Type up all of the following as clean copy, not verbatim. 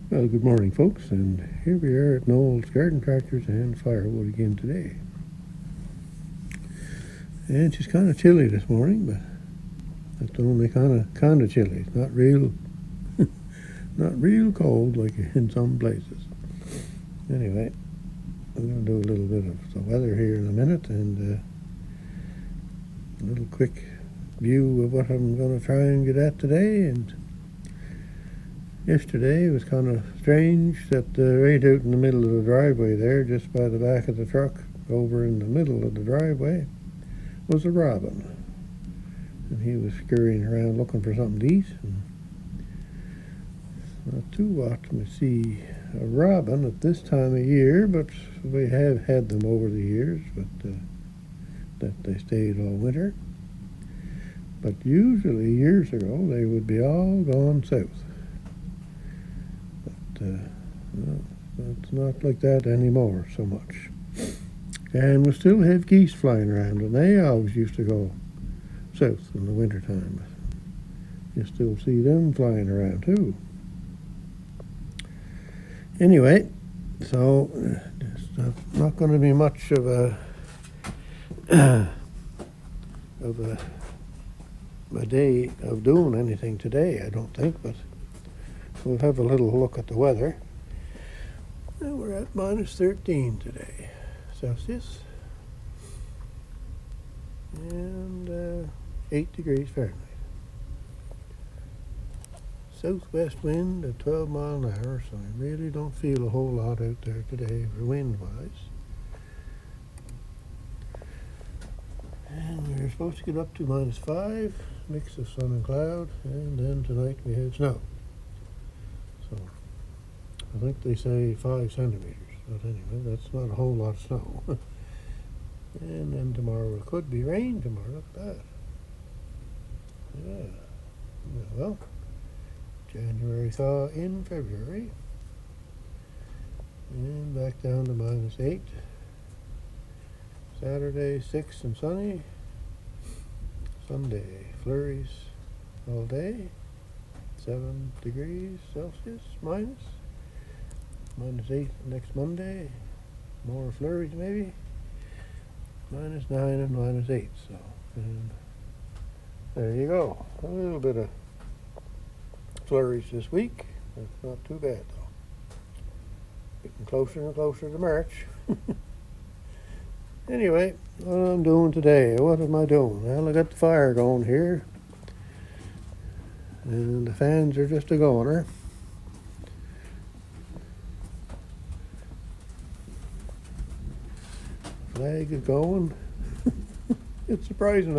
Well, good morning, folks, and here we are at Noel's Garden Tractors and Firewood again today. And it's kind of chilly this morning, but that's only kind of chilly. It's not real, not real cold like in some places. Anyway, I'm going to do a little bit of the weather here in a minute, and a little quick view of what I'm going to try and get at today. And yesterday it was kind of strange that right out in the middle of the driveway there, just by the back of the truck, over in the middle of the driveway, was a robin. And he was scurrying around looking for something to eat. And not too often to see a robin at this time of year, but we have had them over the years, but that they stayed all winter. But usually, years ago, they would be all gone south. Well, it's not like that anymore so much. And we still have geese flying around, and they always used to go south in the wintertime. You still see them flying around too. Anyway, so it's not going to be much of a day of doing anything today, I don't think, but we'll have a little look at the weather. And we're at minus 13 today, Celsius, and 8 degrees Fahrenheit. Southwest wind at 12 miles an hour, so I really don't feel a whole lot out there today for wind-wise. And we're supposed to get up to minus 5, mix of sun and cloud, and then tonight we had snow. So I think they say 5 centimeters, but anyway, that's not a whole lot of snow. And then tomorrow it could be rain tomorrow, look at that. Yeah, well, January thaw in February, and back down to minus 8. Saturday 6 and sunny. Sunday flurries all day. 7 degrees Celsius minus 8 next Monday. More flurries maybe. -9 and -8. So, and there you go. A little bit of flurries this week. That's not too bad though. Getting closer and closer to March. Anyway, what I'm doing today. What am I doing? Well, I got the fire going here. And the fans are just a goner. Flag is going. It's surprising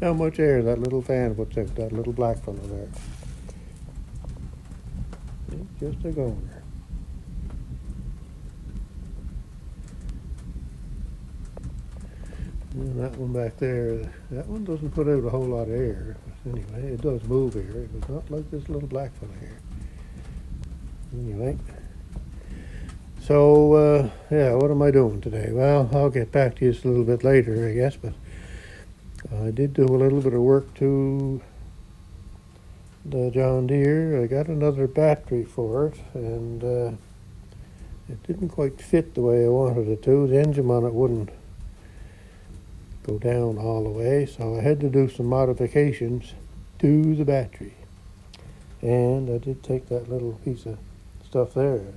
how much air that little fan puts out, that little black fellow there. It's just a goner. And that one back there, that one doesn't put out a whole lot of air. Anyway, it does move air. It's not like this little black fella here. Anyway, so yeah, what am I doing today? Well, I'll get back to you just a little bit later, I guess, but I did do a little bit of work to the John Deere. I got another battery for it, and it didn't quite fit the way I wanted it to. The engine on it wouldn't go down all the way, so I had to do some modifications to the battery. And I did take that little piece of stuff there.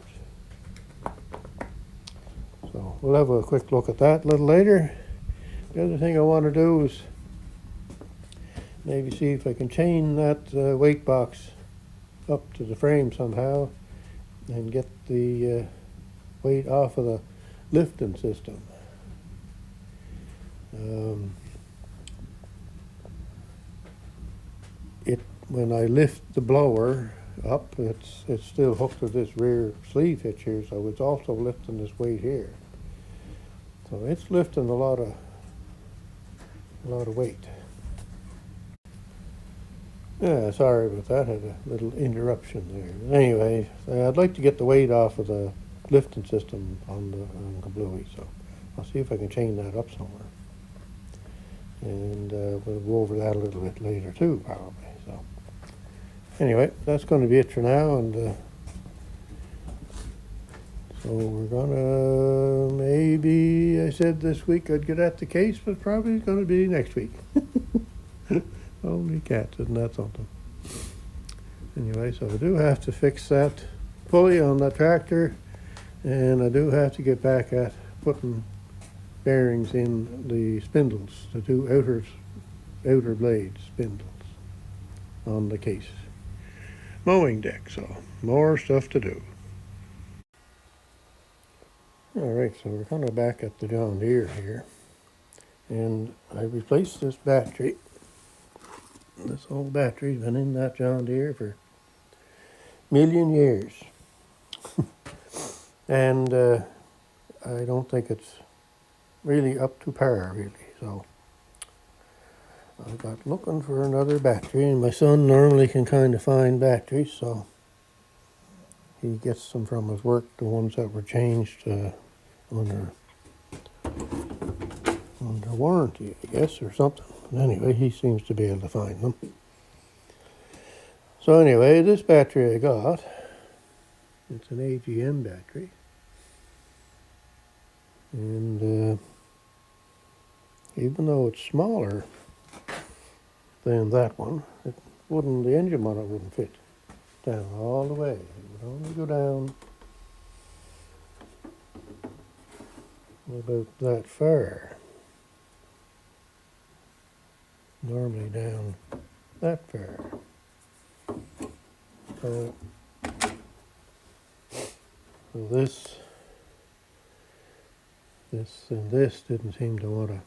So we'll have a quick look at that a little later. The other thing I want to do is maybe see if I can chain that weight box up to the frame somehow and get the weight off of the lifting system. When I lift the blower up, it's still hooked to this rear sleeve hitch here, so it's also lifting this weight here. So it's lifting a lot of weight. Yeah, sorry about that. I had a little interruption there. Anyway, I'd like to get the weight off of the lifting system on the Kablewies, so I'll see if I can chain that up somewhere. And we'll go over that a little bit later too, probably. So anyway, that's going to be it for now, and So we're gonna, maybe I said this week I'd get at the case, but probably it's gonna be next week. Holy cats, isn't that something? Anyway, so I do have to fix that pulley on that tractor, and I do have to get back at putting bearings in the spindles, the two outer blade spindles on the case mowing deck. So more stuff to do. All right, so we're kind of back at the John Deere here, and I replaced this battery. This old battery's been in that John Deere for a million years. And I don't think it's really up to par, really. So I got looking for another battery, and my son normally can kind of find batteries, so he gets them from his work, the ones that were changed under warranty, I guess, or something. Anyway, he seems to be able to find them. So anyway, this battery I got, it's an AGM battery. And even though it's smaller than that one, the engine on it wouldn't fit down all the way. It would only go down about that far. Normally down that far. So this and this didn't seem to want to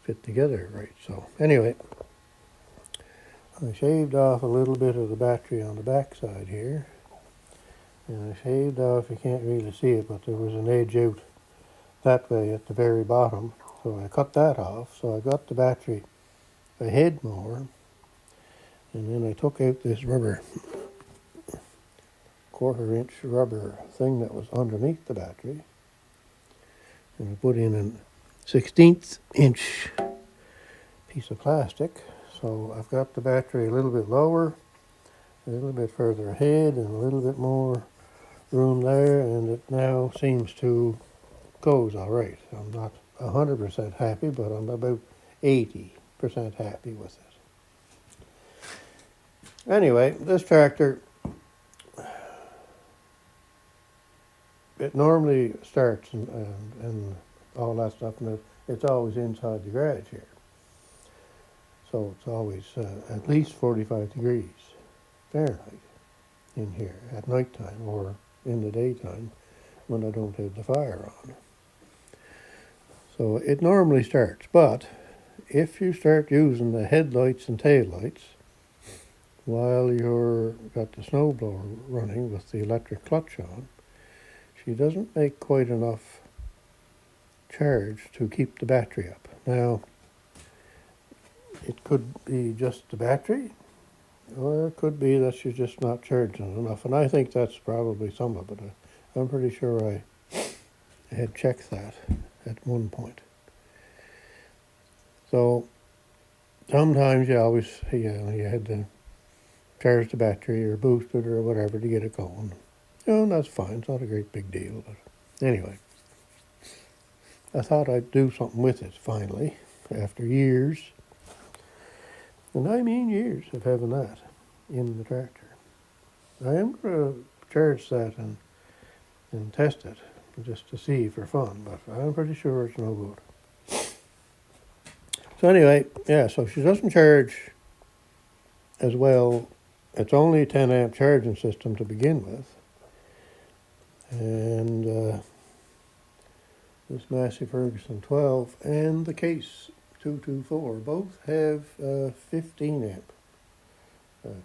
fit together right. So anyway, I shaved off a little bit of the battery on the back side here, and I shaved off, you can't really see it, but there was an edge out that way at the very bottom, so I cut that off. So I got the battery ahead more, and then I took out this rubber, 1/4-inch rubber thing that was underneath the battery, and I put in a 1/16 inch piece of plastic. So I've got the battery a little bit lower, a little bit further ahead, and a little bit more room there, and it now seems to goes all right. I'm not 100% happy, but I'm about 80% happy with it. Anyway, this tractor, it normally starts and all that stuff, and it's always inside the garage here. So it's always at least 45 degrees Fahrenheit in here at nighttime or in the daytime when I don't have the fire on. So it normally starts, but if you start using the headlights and taillights while you're got the snowblower running with the electric clutch on, she doesn't make quite enough charge to keep the battery up. Now, it could be just the battery, or it could be that she's just not charging enough, and I think that's probably some of it. I'm pretty sure I had checked that at one point. So sometimes you had to charge the battery or boost it or whatever to get it going. And that's fine. It's not a great big deal. But anyway, I thought I'd do something with it finally after years. And I mean years of having that in the tractor. I am going to charge that and test it just to see for fun, but I'm pretty sure it's no good. So anyway, yeah, so she doesn't charge as well. It's only a 10 amp charging system to begin with. And this Massey Ferguson 12 and the Case 224 both have 15 amp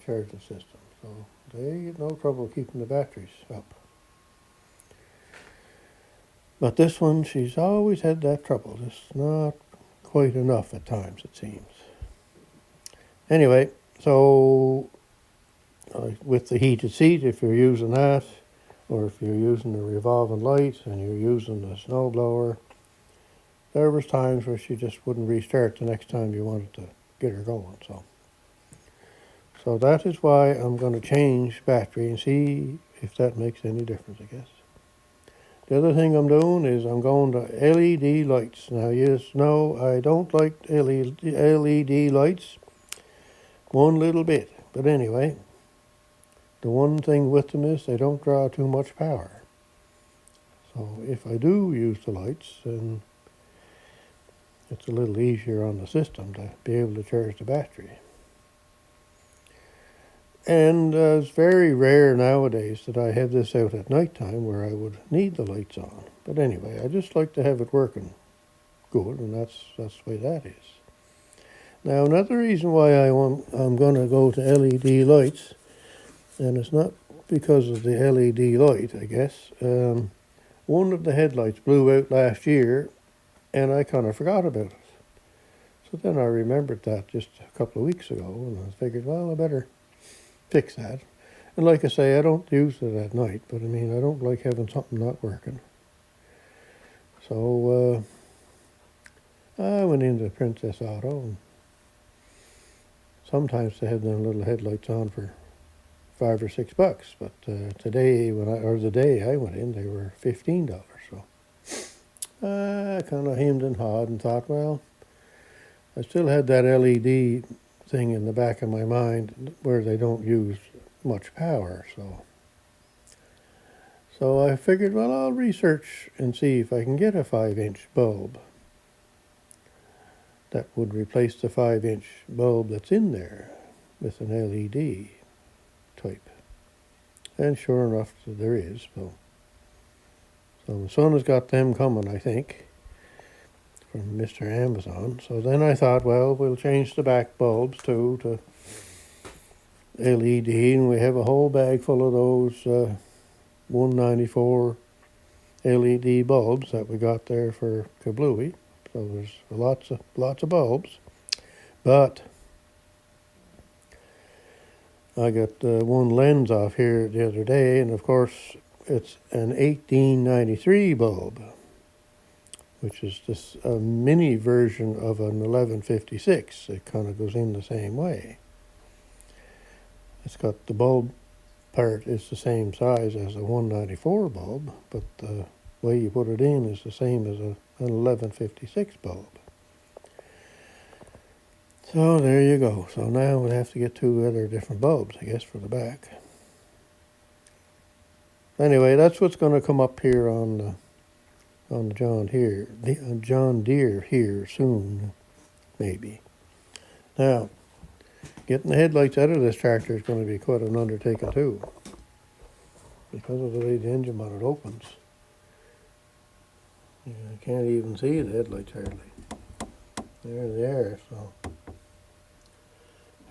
charging system. So they get no trouble keeping the batteries up. But this one, she's always had that trouble. It's not quite enough at times, it seems. Anyway, so with the heated seat, if you're using that, or if you're using the revolving light and you're using the snowblower, there was times where she just wouldn't restart the next time you wanted to get her going. So that is why I'm going to change battery and see if that makes any difference, I guess. The other thing I'm doing is I'm going to LED lights. Now, yes, no, I don't like LED lights one little bit. But anyway, the one thing with them is they don't draw too much power. So if I do use the lights, then it's a little easier on the system to be able to charge the battery. And it's very rare nowadays that I have this out at night time where I would need the lights on. But anyway, I just like to have it working good, and that's the way that is. Now, another reason why I'm going to go to LED lights, and it's not because of the LED light, I guess. One of the headlights blew out last year, and I kind of forgot about it. So then I remembered that just a couple of weeks ago, and I figured, well, I better fix that. And like I say, I don't use it at night, but I mean, I don't like having something not working. So I went into Princess Auto, and sometimes they have them little headlights on for $5 or $6, but today the day I went in, they were $15. So I kind of hemmed and hawed and thought, well, I still had that LED thing in the back of my mind where they don't use much power, so I figured, well, I'll research and see if I can get a 5-inch bulb that would replace the 5-inch bulb that's in there with an LED type. And sure enough, there is. So the son has got them coming, I think, from Mr. Amazon. So then I thought, well, we'll change the back bulbs too to LED, and we have a whole bag full of those 194 LED bulbs that we got there for Kablewies. So there's lots of bulbs, but I got one lens off here the other day, and of course it's an 1893 bulb, which is just a mini version of an 1156. It kind of goes in the same way. It's got the bulb part is the same size as a 194 bulb, but the way you put it in is the same as an 1156 bulb. So there you go. So now we'll have to get 2 other different bulbs, I guess, for the back. Anyway, that's what's going to come up here on the John Deere here soon, maybe. Now, getting the headlights out of this tractor is going to be quite an undertaking too, because of the way the engine mount opens. You can't even see the headlights hardly. There they are. So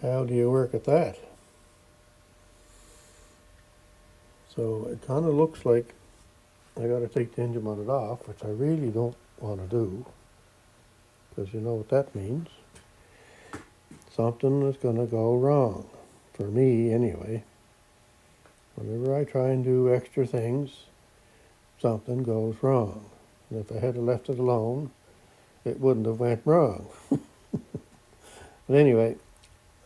how do you work at that? So it kind of looks like I got to take the engine mounted off, which I really don't want to do, because you know what that means. Something is going to go wrong, for me anyway. Whenever I try and do extra things, something goes wrong. And if I had left it alone, it wouldn't have went wrong. But anyway,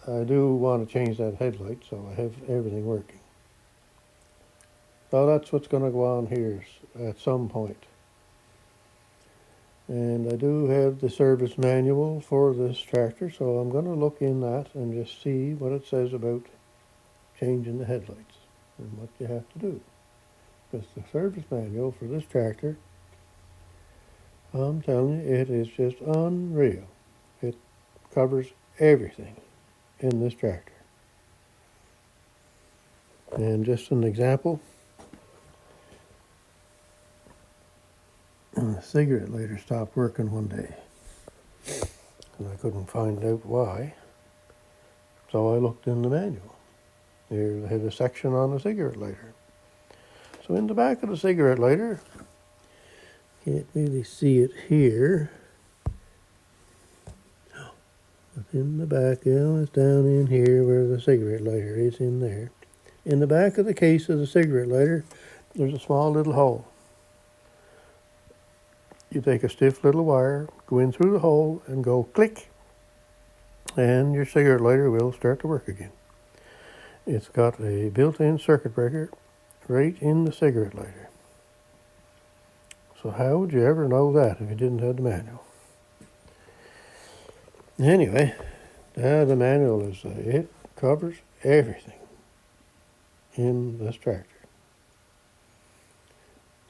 I do want to change that headlight so I have everything working. So that's what's going to go on here at some point. And I do have the service manual for this tractor, so I'm going to look in that and just see what it says about changing the headlights and what you have to do. Because the service manual for this tractor, I'm telling you, it is just unreal. It covers everything in this tractor. And just an example, the cigarette lighter stopped working one day, and I couldn't find out why, so I looked in the manual. There they had a section on the cigarette lighter. So in the back of the cigarette lighter, can't really see it here, but in the back, it's down in here where the cigarette lighter is, in there. In the back of the case of the cigarette lighter, there's a small little hole. You take a stiff little wire, go in through the hole, and go click, and your cigarette lighter will start to work again. It's got a built-in circuit breaker right in the cigarette lighter. So how would you ever know that if you didn't have the manual? Anyway, the manual is, it covers everything in this tractor.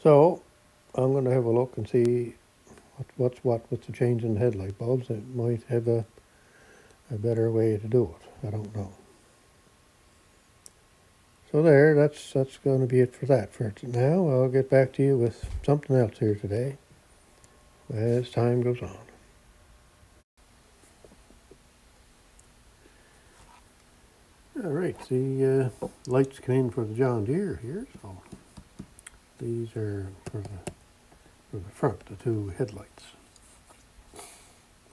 So I'm going to have a look and see what's what with the change in the headlight bulbs. It might have a better way to do it. I don't know. So there, that's going to be it for that. For now, I'll get back to you with something else here today as time goes on. All right, the lights came in for the John Deere here, so these are for the front, the two headlights.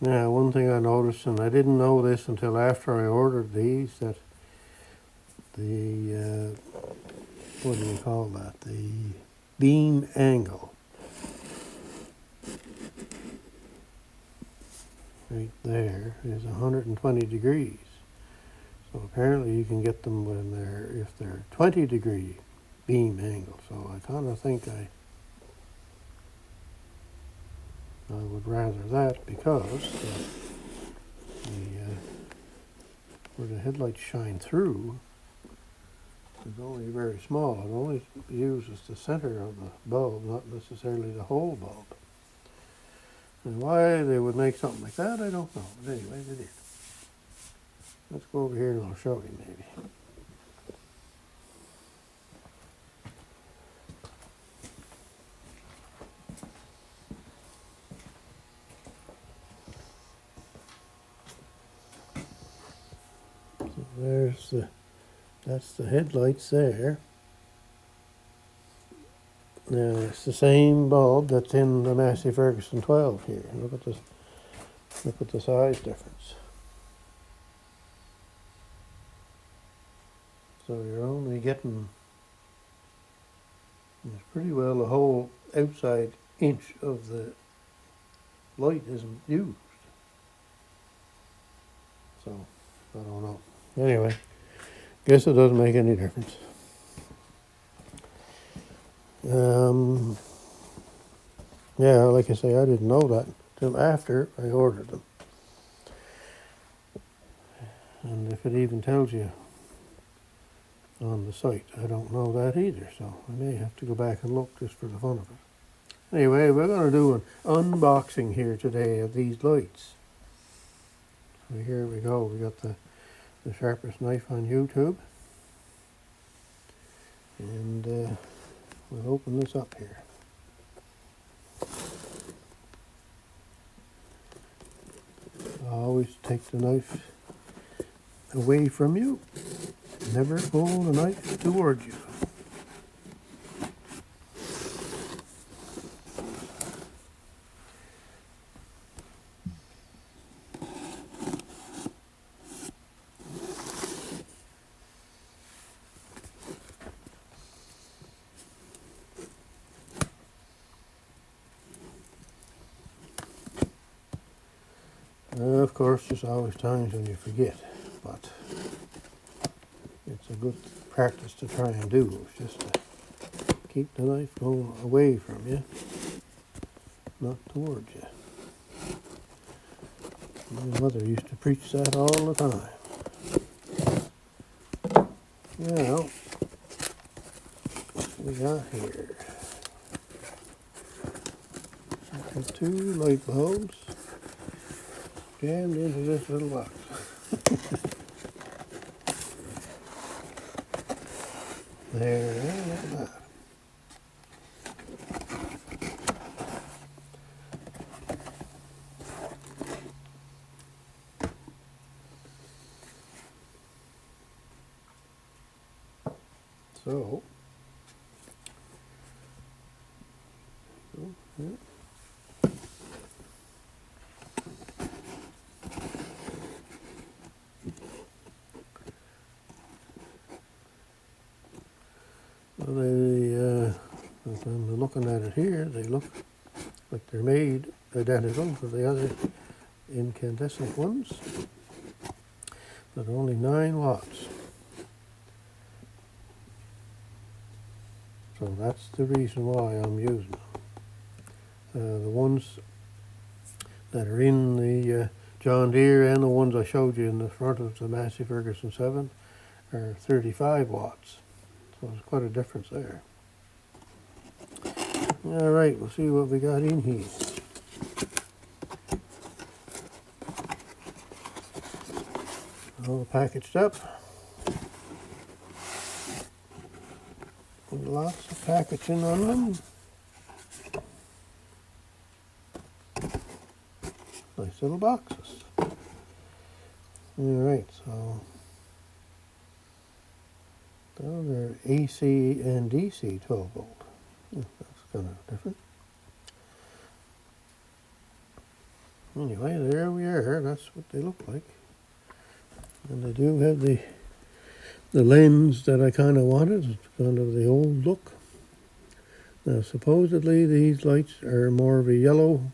Now, one thing I noticed, and I didn't know this until after I ordered these, that the what do you call that? The beam angle right there is 120 degrees. So apparently you can get them when if they're 20-degree beam angle. So I kind of think I would rather that, because where the headlights shine through is only very small. It only uses the center of the bulb, not necessarily the whole bulb. And why they would make something like that, I don't know. But anyway, they did. Let's go over here and I'll show you maybe. So that's the headlights there. Now it's the same bulb that's in the Massey Ferguson 12 here. Look at the size difference. So you're only getting pretty well the whole outside inch of the light isn't used. So I don't know. Anyway, guess it doesn't make any difference. Yeah, like I say, I didn't know that until after I ordered them. And if it even tells you on the site, I don't know that either, so I may have to go back and look just for the fun of it. Anyway, we're going to do an unboxing here today of these lights. So here we go. We got the sharpest knife on YouTube. And we'll open this up here. I always take the knife away from you. Never pull the knife towards you. Of course, there's always times when you forget, but it's a good practice to try and do, just to keep the knife going away from you, not towards you. My mother used to preach that all the time. Now, what we got here? We got 2 light bulbs jammed into this little box. There, look at that. So, yeah. Well, if I'm looking at it here, they look like they're made identical to the other incandescent ones, but only 9 watts. So that's the reason why I'm using them. The ones that are in the John Deere and the ones I showed you in the front of the Massey Ferguson 7 are 35 watts. So there's quite a difference there. All right, we'll see what we got in here. All packaged up. With lots of packaging on them. Nice little boxes. All right, so those are AC and DC 12 volt. That's kind of different. Anyway, there we are. That's what they look like. And they do have the lens that I kind of wanted. It's kind of the old look. Now, supposedly these lights are more of a yellow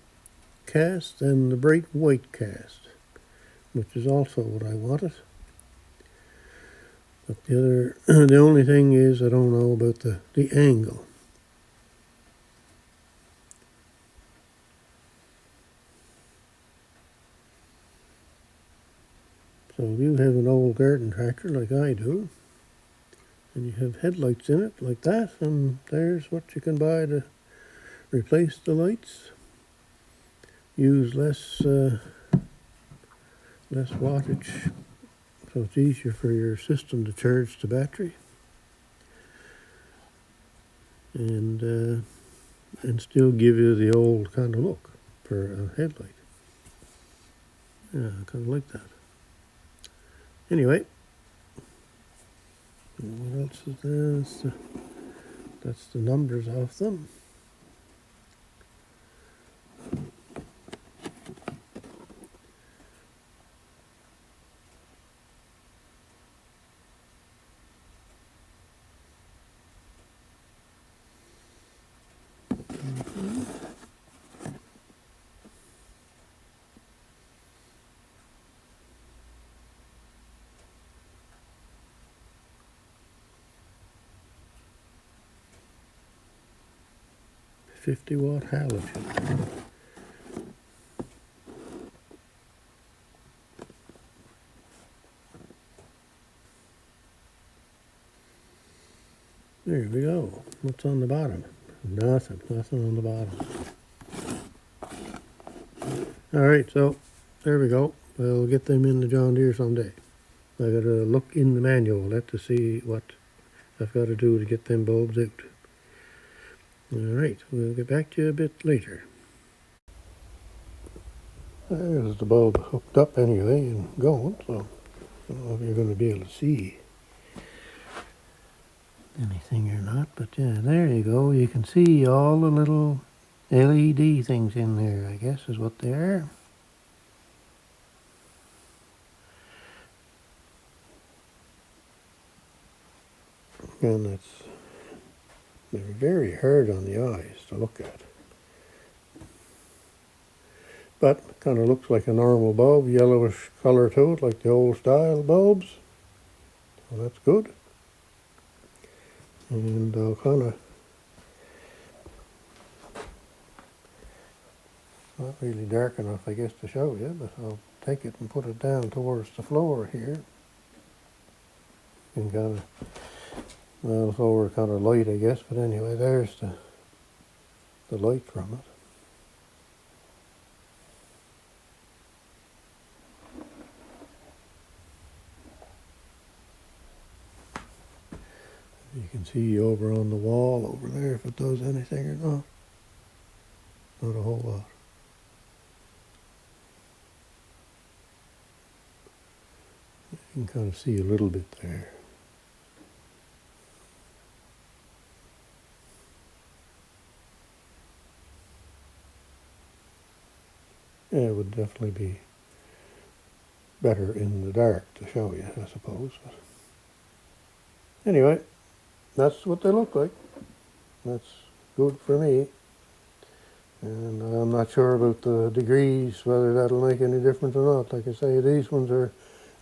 cast than the bright white cast, which is also what I wanted. But the only thing is I don't know about the angle. So if you have an old garden tractor like I do, and you have headlights in it like that, and there's what you can buy to replace the lights. Use less wattage, so it's easier for your system to charge the battery, and still give you the old kind of look for a headlight. Yeah, I kind of like that. Anyway, what else is there? That's the numbers off them. $50-watt halogen. There we go. What's on the bottom? Nothing on the bottom. All right, so there we go. We'll get them in the John Deere someday. I gotta look in the manual to see what I've got to do to get them bulbs out. All right, we'll get back to you a bit later. There's the bulb hooked up anyway and going, so I don't know if you're going to be able to see anything or not, but yeah, there you go. You can see all the little LED things in there, I guess is what they are. And they're very hard on the eyes to look at. But kind of looks like a normal bulb, yellowish color to it, like the old style bulbs. So that's good. And I'll kind of, not really dark enough, I guess, to show you, but I'll take it and put it down towards the floor here. And kind of, well, the floor kind of light, I guess, but anyway, there's the light from it. You can see over on the wall over there if it does anything or not. Not a whole lot. You can kind of see a little bit there. Yeah, it would definitely be better in the dark to show you, I suppose. But anyway, that's what they look like. That's good for me. And I'm not sure about the degrees, whether that'll make any difference or not. Like I say, these ones are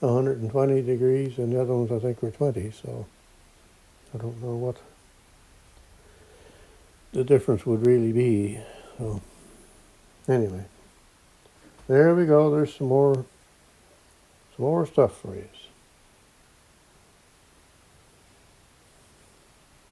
120 degrees and the other ones I think were 20, so I don't know what the difference would really be. So Anyway, there we go. There's some more stuff for you.